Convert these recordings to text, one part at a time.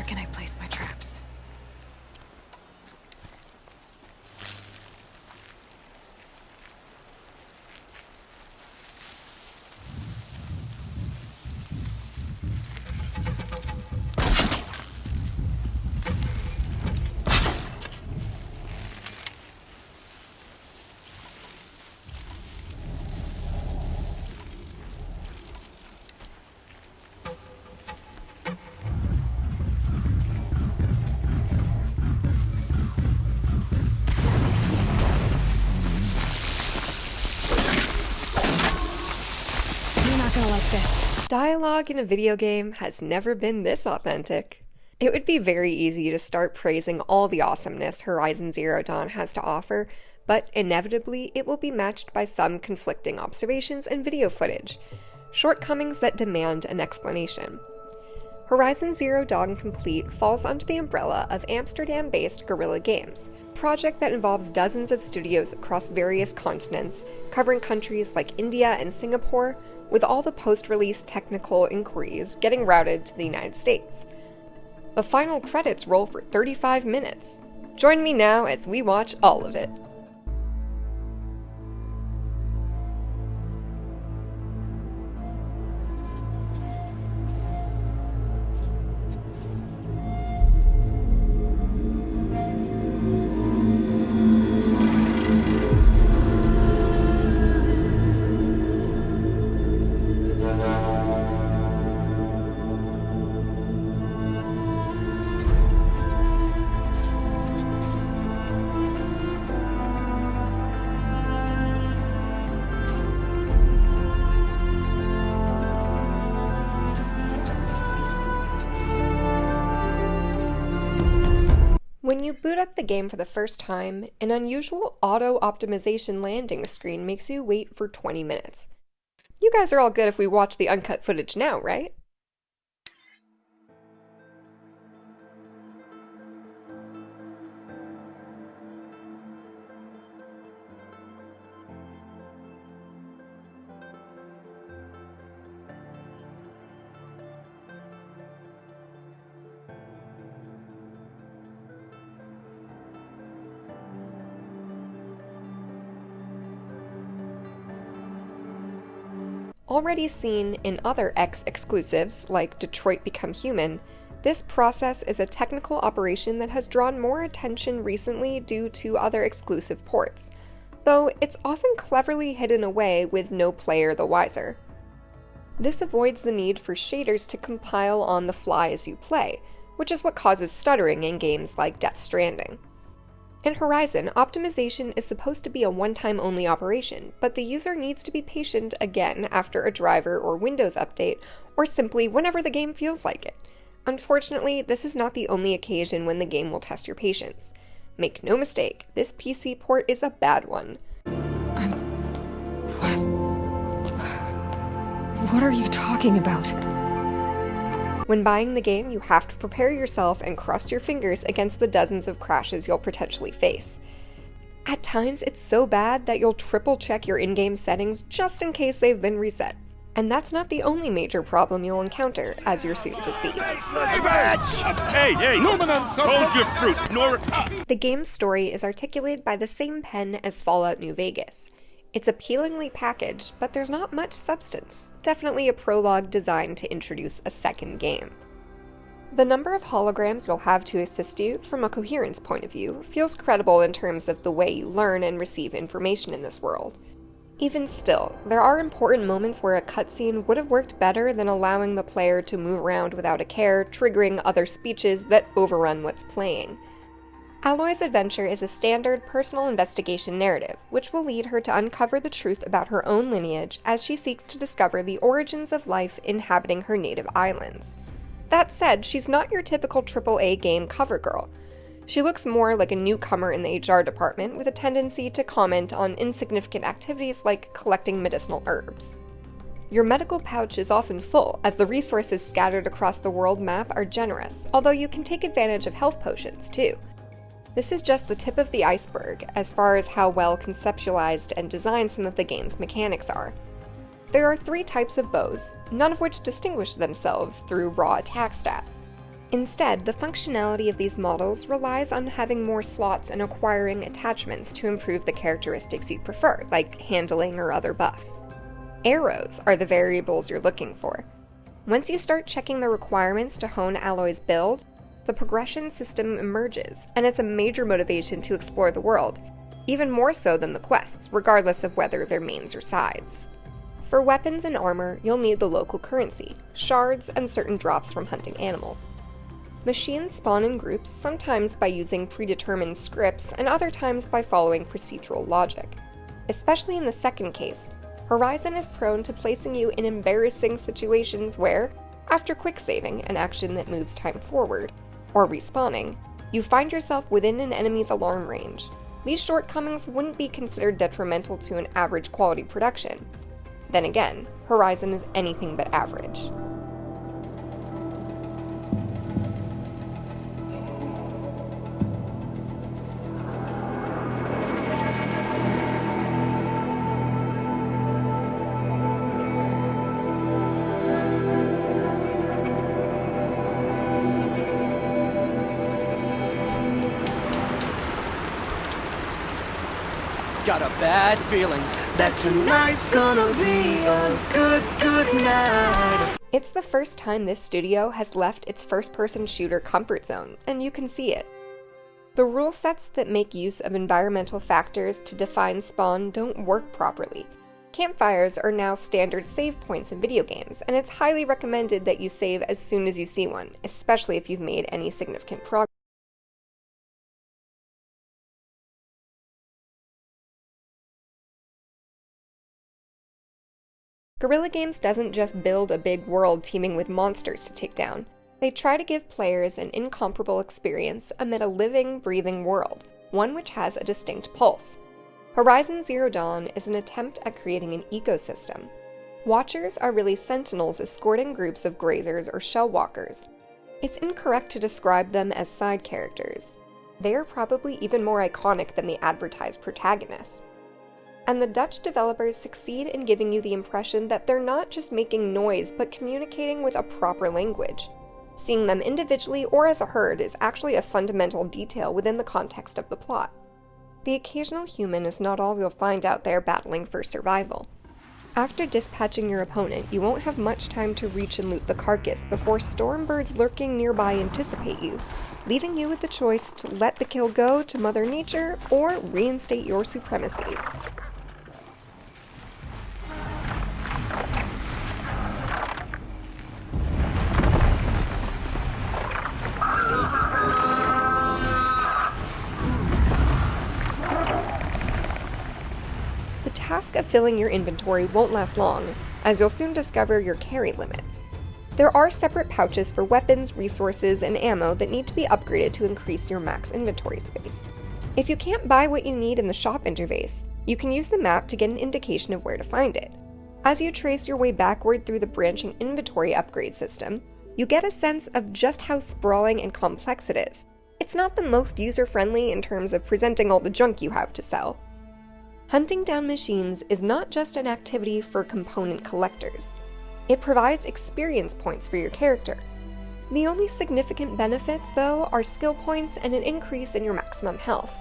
Where can I place my traps? You're not gonna like this. Dialogue in a video game has never been this authentic. It would be very easy to start praising all the awesomeness Horizon Zero Dawn has to offer, but inevitably it will be matched by some conflicting observations and video footage, shortcomings that demand an explanation. Horizon Zero Dawn Complete falls under the umbrella of Amsterdam-based Guerrilla Games, a project that involves dozens of studios across various continents, covering countries like India and Singapore, with all the post-release technical inquiries getting routed to the United States. The final credits roll for 35 minutes. Join me now as we watch all of it. When you boot up the game for the first time, an unusual auto-optimization landing screen makes you wait for 20 minutes. You guys are all good if we watch the uncut footage now, right? Already seen in other X exclusives, like Detroit Become Human, this process is a technical operation that has drawn more attention recently due to other exclusive ports, though it's often cleverly hidden away with no player the wiser. This avoids the need for shaders to compile on the fly as you play, which is what causes stuttering in games like Death Stranding. In Horizon, optimization is supposed to be a one-time only operation, but the user needs to be patient again after a driver or Windows update, or simply whenever the game feels like it. Unfortunately, this is not the only occasion when the game will test your patience. Make no mistake, this PC port is a bad one. What are you talking about? When buying the game, you have to prepare yourself and cross your fingers against the dozens of crashes you'll potentially face. At times, it's so bad that you'll triple check your in-game settings just in case they've been reset. And that's not the only major problem you'll encounter, as you're soon to see. Hey, hold your fruit, Nora. The game's story is articulated by the same pen as Fallout New Vegas. It's appealingly packaged, but there's not much substance. Definitely a prologue designed to introduce a second game. The number of holograms you'll have to assist you, from a coherence point of view, feels credible in terms of the way you learn and receive information in this world. Even still, there are important moments where a cutscene would have worked better than allowing the player to move around without a care, triggering other speeches that overrun what's playing. Aloy's adventure is a standard personal investigation narrative, which will lead her to uncover the truth about her own lineage as she seeks to discover the origins of life inhabiting her native islands. That said, she's not your typical AAA game cover girl. She looks more like a newcomer in the HR department with a tendency to comment on insignificant activities like collecting medicinal herbs. Your medical pouch is often full, as the resources scattered across the world map are generous, although you can take advantage of health potions too. This is just the tip of the iceberg as far as how well conceptualized and designed some of the game's mechanics are. There are 3 types of bows, none of which distinguish themselves through raw attack stats. Instead, the functionality of these models relies on having more slots and acquiring attachments to improve the characteristics you prefer, like handling or other buffs. Arrows are the variables you're looking for. Once you start checking the requirements to hone Aloy's build, the progression system emerges, and it's a major motivation to explore the world, even more so than the quests, regardless of whether they're mains or sides. For weapons and armor, you'll need the local currency, shards, and certain drops from hunting animals. Machines spawn in groups, sometimes by using predetermined scripts, and other times by following procedural logic. Especially in the second case, Horizon is prone to placing you in embarrassing situations where, after quick saving, an action that moves time forward, or respawning, you find yourself within an enemy's alarm range. These shortcomings wouldn't be considered detrimental to an average quality production. Then again, Horizon is anything but average. Got a bad feeling that tonight's gonna be a good night. It's the first time this studio has left its first-person shooter comfort zone, and you can see it. The rule sets that make use of environmental factors to define spawn don't work properly. Campfires are now standard save points in video games, and it's highly recommended that you save as soon as you see one, especially if you've made any significant progress. Guerrilla Games doesn't just build a big world teeming with monsters to take down. They try to give players an incomparable experience amid a living, breathing world, one which has a distinct pulse. Horizon Zero Dawn is an attempt at creating an ecosystem. Watchers are really sentinels escorting groups of grazers or shellwalkers. It's incorrect to describe them as side characters. They are probably even more iconic than the advertised protagonist. And the Dutch developers succeed in giving you the impression that they're not just making noise, but communicating with a proper language. Seeing them individually or as a herd is actually a fundamental detail within the context of the plot. The occasional human is not all you'll find out there battling for survival. After dispatching your opponent, you won't have much time to reach and loot the carcass before stormbirds lurking nearby anticipate you, leaving you with the choice to let the kill go to Mother Nature or reinstate your supremacy. The task of filling your inventory won't last long, as you'll soon discover your carry limits. There are separate pouches for weapons, resources, and ammo that need to be upgraded to increase your max inventory space. If you can't buy what you need in the shop interface, you can use the map to get an indication of where to find it. As you trace your way backward through the branching inventory upgrade system, you get a sense of just how sprawling and complex it is. It's not the most user-friendly in terms of presenting all the junk you have to sell. Hunting down machines is not just an activity for component collectors. It provides experience points for your character. The only significant benefits, though, are skill points and an increase in your maximum health.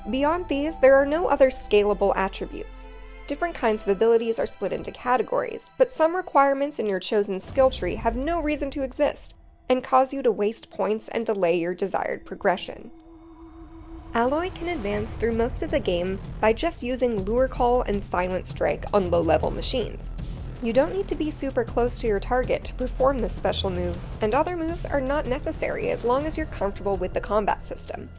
Beyond these, there are no other scalable attributes. Different kinds of abilities are split into categories, but some requirements in your chosen skill tree have no reason to exist, and cause you to waste points and delay your desired progression. Aloy can advance through most of the game by just using Lure Call and Silent Strike on low-level machines. You don't need to be super close to your target to perform this special move, and other moves are not necessary as long as you're comfortable with the combat system.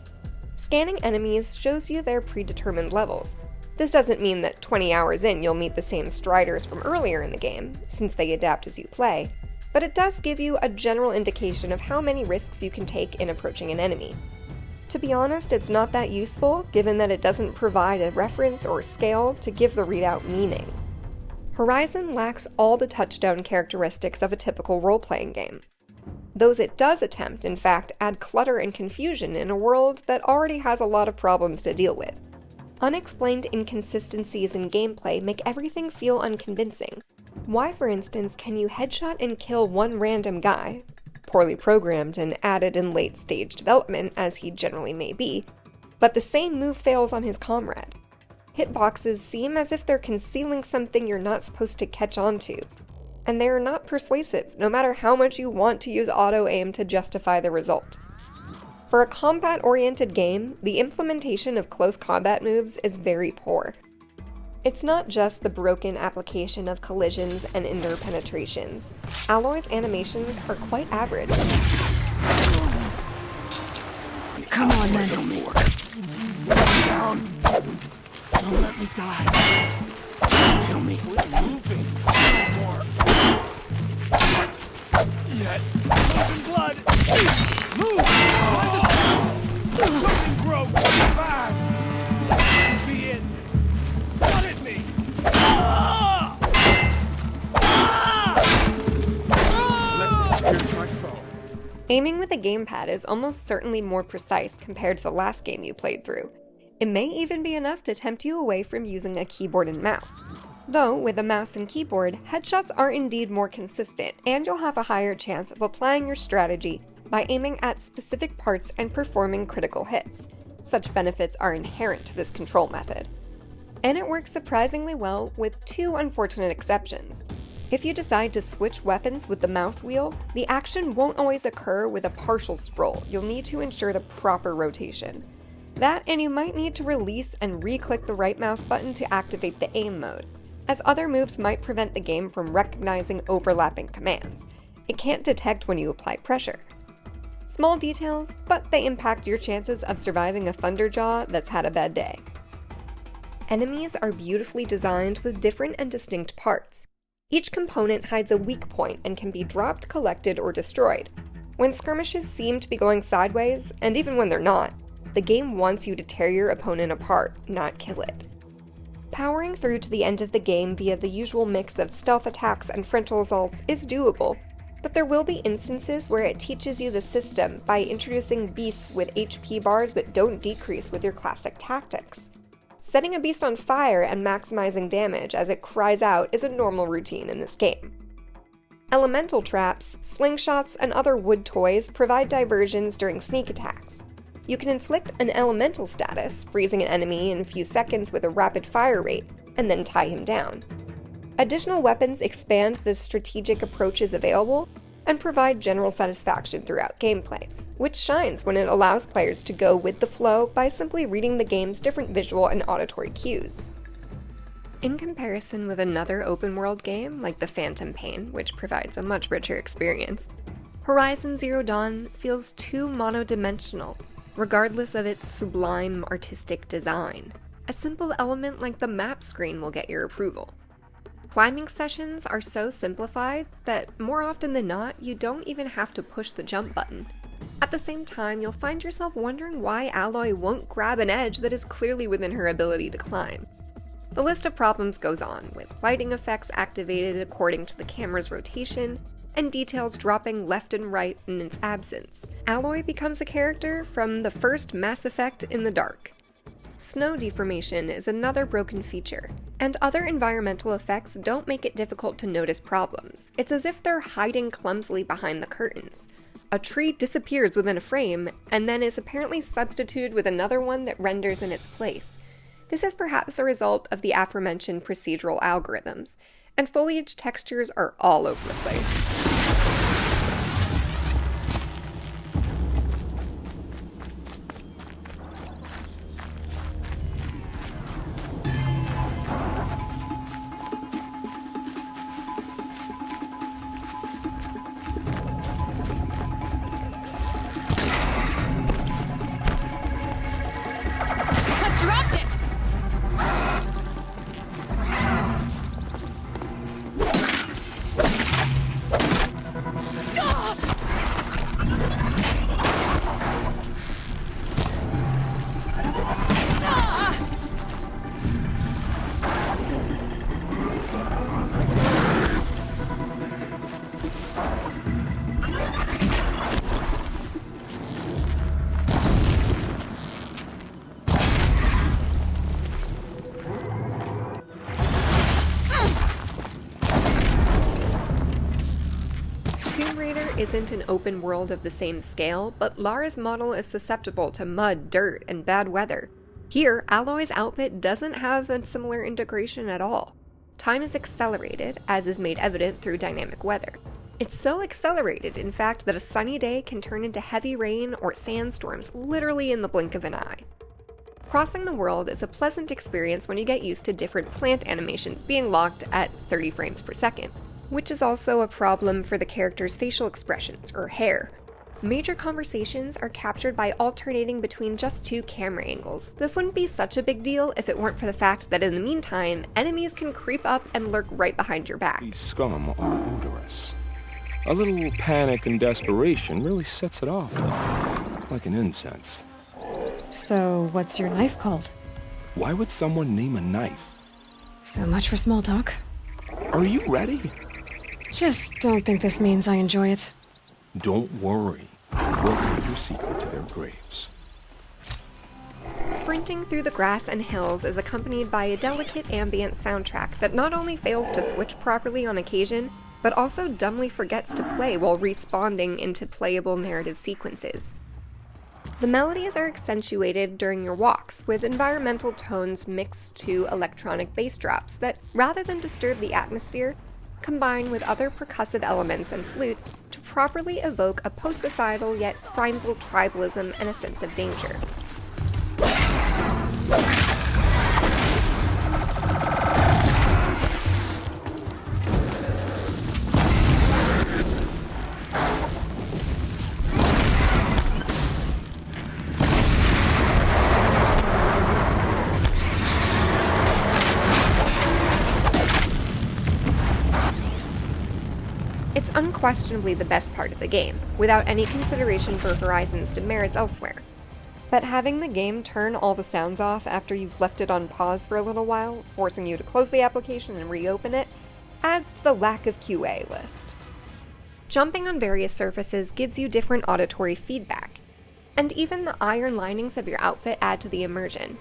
Scanning enemies shows you their predetermined levels. This doesn't mean that 20 hours in you'll meet the same striders from earlier in the game, since they adapt as you play, but it does give you a general indication of how many risks you can take in approaching an enemy. To be honest, it's not that useful, given that it doesn't provide a reference or scale to give the readout meaning. Horizon lacks all the touchstone characteristics of a typical role-playing game. Those it does attempt, in fact, add clutter and confusion in a world that already has a lot of problems to deal with. Unexplained inconsistencies in gameplay make everything feel unconvincing. Why, for instance, can you headshot and kill one random guy, poorly programmed and added in late-stage development, as he generally may be, but the same move fails on his comrade. Hitboxes seem as if they're concealing something you're not supposed to catch on to, and they are not persuasive, no matter how much you want to use auto-aim to justify the result. For a combat-oriented game, the implementation of close combat moves is very poor. It's not just the broken application of collisions and interpenetrations. Alloy's animations are quite average. Come on, then. Don't let me die. Kill me. Moving. More. Yet. Losing blood. Move. Find the sound. Something broke. Bad. Be it. What hit me? Ah! Ah! Let this pierce my soul. Aiming with a gamepad is almost certainly more precise compared to the last game you played through. It may even be enough to tempt you away from using a keyboard and mouse. Though, with a mouse and keyboard, headshots are indeed more consistent, and you'll have a higher chance of applying your strategy by aiming at specific parts and performing critical hits. Such benefits are inherent to this control method. And it works surprisingly well with two unfortunate exceptions. If you decide to switch weapons with the mouse wheel, the action won't always occur with a partial scroll. You'll need to ensure the proper rotation. That, and you might need to release and re-click the right mouse button to activate the aim mode, as other moves might prevent the game from recognizing overlapping commands. It can't detect when you apply pressure. Small details, but they impact your chances of surviving a Thunderjaw that's had a bad day. Enemies are beautifully designed with different and distinct parts. Each component hides a weak point and can be dropped, collected, or destroyed. When skirmishes seem to be going sideways, and even when they're not, the game wants you to tear your opponent apart, not kill it. Powering through to the end of the game via the usual mix of stealth attacks and frontal assaults is doable, but there will be instances where it teaches you the system by introducing beasts with HP bars that don't decrease with your classic tactics. Setting a beast on fire and maximizing damage as it cries out is a normal routine in this game. Elemental traps, slingshots, and other wood toys provide diversions during sneak attacks. You can inflict an elemental status, freezing an enemy in a few seconds with a rapid fire rate, and then tie him down. Additional weapons expand the strategic approaches available and provide general satisfaction throughout gameplay, which shines when it allows players to go with the flow by simply reading the game's different visual and auditory cues. In comparison with another open-world game like the Phantom Pain, which provides a much richer experience, Horizon Zero Dawn feels too monodimensional, regardless of its sublime artistic design. A simple element like the map screen will get your approval. Climbing sessions are so simplified that more often than not, you don't even have to push the jump button. At the same time, you'll find yourself wondering why Aloy won't grab an edge that is clearly within her ability to climb. The list of problems goes on, with lighting effects activated according to the camera's rotation, and details dropping left and right in its absence. Aloy becomes a character from the first Mass Effect in the dark. Snow deformation is another broken feature, and other environmental effects don't make it difficult to notice problems. It's as if they're hiding clumsily behind the curtains. A tree disappears within a frame, and then is apparently substituted with another one that renders in its place. This is perhaps the result of the aforementioned procedural algorithms, and foliage textures are all over the place. I dropped it! isn't an open world of the same scale, but Lara's model is susceptible to mud, dirt, and bad weather. Here, Aloy's outfit doesn't have a similar integration at all. Time is accelerated, as is made evident through dynamic weather. It's so accelerated, in fact, that a sunny day can turn into heavy rain or sandstorms literally in the blink of an eye. Crossing the world is a pleasant experience when you get used to different plant animations being locked at 30 frames per second, which is also a problem for the character's facial expressions, or hair. Major conversations are captured by alternating between just 2 camera angles. This wouldn't be such a big deal if it weren't for the fact that in the meantime, enemies can creep up and lurk right behind your back. These scum are odorous. A little panic and desperation really sets it off, like an incense. So, what's your knife called? Why would someone name a knife? So much for small talk. Are you ready? Just don't think this means I enjoy it. Don't worry. We'll take your secret to their graves. Sprinting through the grass and hills is accompanied by a delicate ambient soundtrack that not only fails to switch properly on occasion, but also dumbly forgets to play while responding into playable narrative sequences. The melodies are accentuated during your walks, with environmental tones mixed to electronic bass drops that, rather than disturb the atmosphere, combine with other percussive elements and flutes to properly evoke a post-societal yet primeval tribalism and a sense of danger. It's unquestionably the best part of the game, without any consideration for Horizon's demerits elsewhere. But having the game turn all the sounds off after you've left it on pause for a little while, forcing you to close the application and reopen it, adds to the lack of QA list. Jumping on various surfaces gives you different auditory feedback, and even the iron linings of your outfit add to the immersion.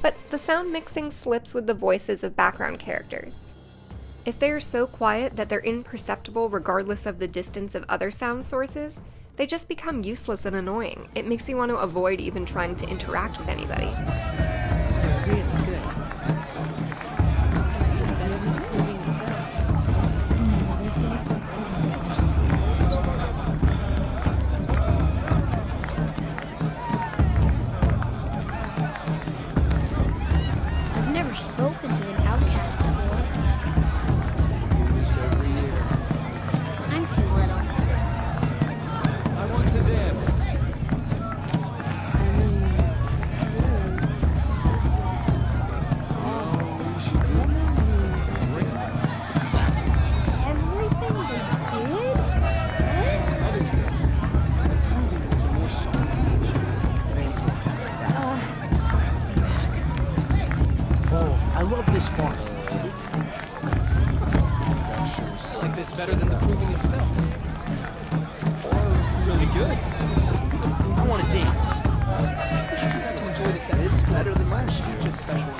But the sound mixing slips with the voices of background characters. If they are so quiet that they're imperceptible regardless of the distance of other sound sources, they just become useless and annoying. It makes you want to avoid even trying to interact with anybody. I've never spoken to an outcast before. I'm too little. I want to dance. Everything they did? This brings me back. Oh, I love this part. Like this better than the proving itself. Really good. I want to dance. You got to enjoy this effort. It's better than last year. Just special.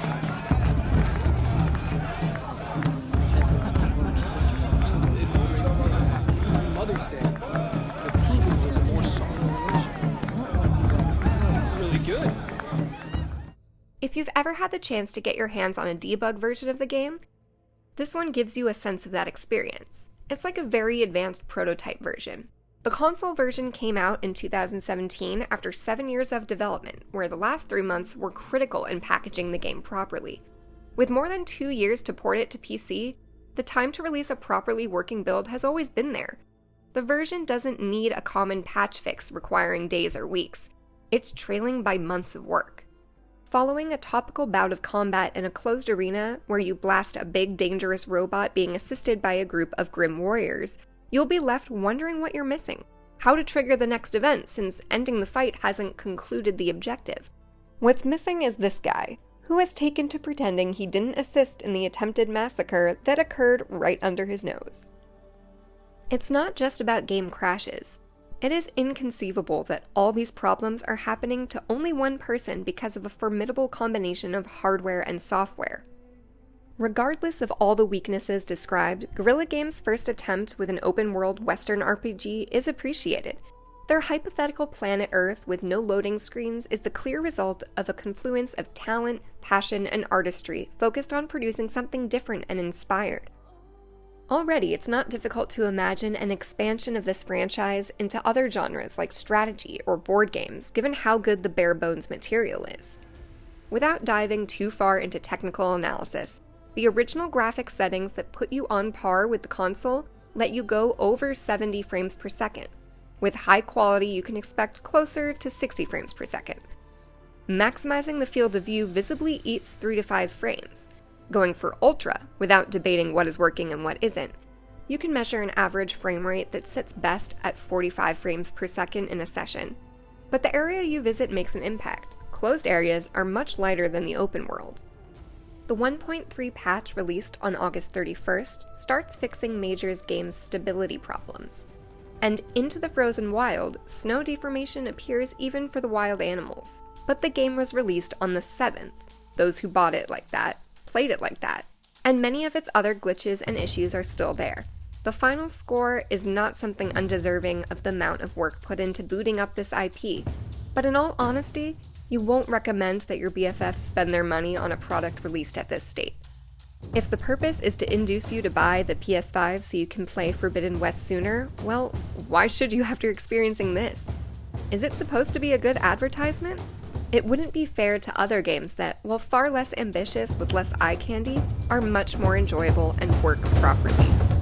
Mother's Day. The proving was more solid. Really good. If you've ever had the chance to get your hands on a debug version of the game, this one gives you a sense of that experience. It's like a very advanced prototype version. The console version came out in 2017 after 7 years of development, where the last 3 months were critical in packaging the game properly. With more than 2 years to port it to PC, the time to release a properly working build has always been there. The version doesn't need a common patch fix requiring days or weeks. It's trailing by months of work. Following a topical bout of combat in a closed arena where you blast a big dangerous robot being assisted by a group of grim warriors, you'll be left wondering what you're missing, how to trigger the next event since ending the fight hasn't concluded the objective. What's missing is this guy, who has taken to pretending he didn't assist in the attempted massacre that occurred right under his nose. It's not just about game crashes. It is inconceivable that all these problems are happening to only one person because of a formidable combination of hardware and software. Regardless of all the weaknesses described, Guerrilla Games' first attempt with an open-world Western RPG is appreciated. Their hypothetical planet Earth with no loading screens is the clear result of a confluence of talent, passion, and artistry focused on producing something different and inspired. Already, it's not difficult to imagine an expansion of this franchise into other genres like strategy or board games, given how good the bare-bones material is. Without diving too far into technical analysis, the original graphics settings that put you on par with the console let you go over 70 frames per second. With high quality, you can expect closer to 60 frames per second. Maximizing the field of view visibly eats 3 to 5 frames. Going for Ultra, without debating what is working and what isn't, you can measure an average frame rate that sits best at 45 frames per second in a session. But the area you visit makes an impact. Closed areas are much lighter than the open world. The 1.3 patch released on August 31st starts fixing Major's game's stability problems. And Into the Frozen Wild, snow deformation appears even for the wild animals. But the game was released on the 7th. Those who bought it like that played it like that, and many of its other glitches and issues are still there. The final score is not something undeserving of the amount of work put into booting up this IP, but in all honesty, you won't recommend that your BFFs spend their money on a product released at this state. If the purpose is to induce you to buy the PS5 so you can play Forbidden West sooner, well, why should you after experiencing this? Is it supposed to be a good advertisement? It wouldn't be fair to other games that, while far less ambitious with less eye candy, are much more enjoyable and work properly.